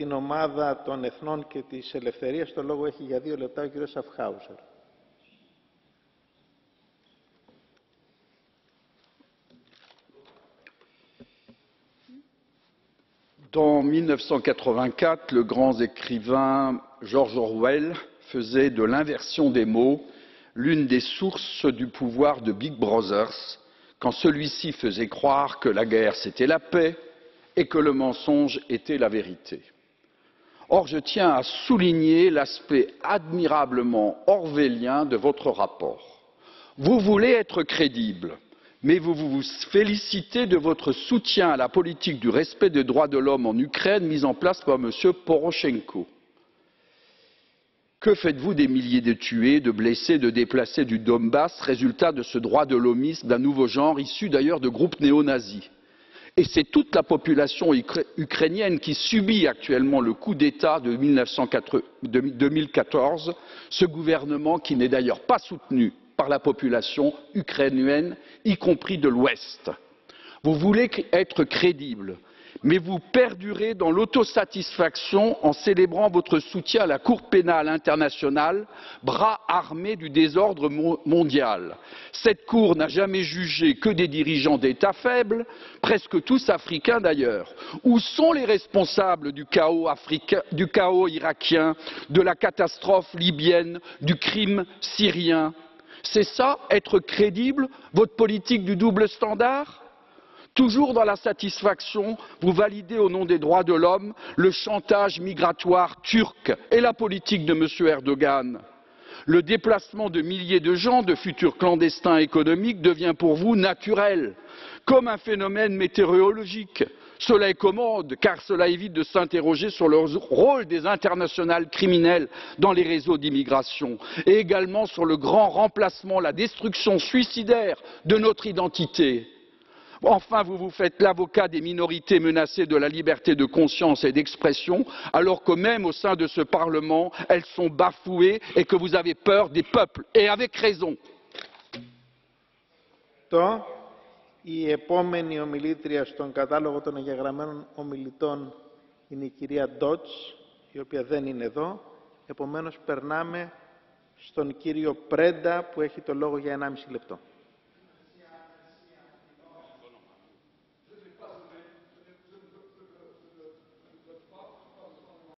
την ομάδα των Εθνών και της Ελευθερίας, το λόγο έχει για 2 λεπτά ο κ. Σαφχάουζερ. Dans 1984, le grand écrivain George Orwell faisait de l'inversion des mots l'une des sources du pouvoir de Big Brothers, quand celui-ci faisait croire que la guerre c'était la paix et que le mensonge était la vérité. Or, je tiens à souligner l'aspect admirablement orwellien de votre rapport. Vous voulez être crédible, mais vous vous félicitez de votre soutien à la politique du respect des droits de l'homme en Ukraine mise en place par M. Poroshenko. Que faites-vous des milliers de tués, de blessés, de déplacés du Donbass, résultat de ce droit de l'hommisme d'un nouveau genre, issu d'ailleurs de groupes néo-nazis? Et c'est toute la population ukrainienne qui subit actuellement le coup d'État de 2014, ce gouvernement qui n'est d'ailleurs pas soutenu par la population ukrainienne, y compris de l'Ouest. Vous voulez être crédible, mais vous perdurez dans l'autosatisfaction en célébrant votre soutien à la Cour pénale internationale, bras armé du désordre mondial. Cette Cour n'a jamais jugé que des dirigeants d'États faibles, presque tous africains d'ailleurs. Où sont les responsables du chaos irakien, de la catastrophe libyenne, du crime syrien? C'est ça, être crédible, votre politique du double standard? Toujours dans la satisfaction, vous validez au nom des droits de l'homme le chantage migratoire turc et la politique de M. Erdogan. Le déplacement de milliers de gens, de futurs clandestins économiques, devient pour vous naturel, comme un phénomène météorologique. Cela est commode, car cela évite de s'interroger sur le rôle des internationales criminelles dans les réseaux d'immigration, et également sur le grand remplacement, la destruction suicidaire de notre identité. Enfin, vous vous faites l'avocat des minorités menacées de la liberté de conscience et d'expression, alors que même au sein de ce Parlement, elles sont bafouées et que vous avez peur des peuples, et avec raison. Η επόμενη ομιλήτρια στον κατάλογο των εγγεγραμμένων ομιλητών είναι η κυρία Ντότς, η οποία δεν είναι εδώ. Επομένως, περνάμε στον κύριο Πρέντα, που έχει το λόγο για 1,5 λεπτό.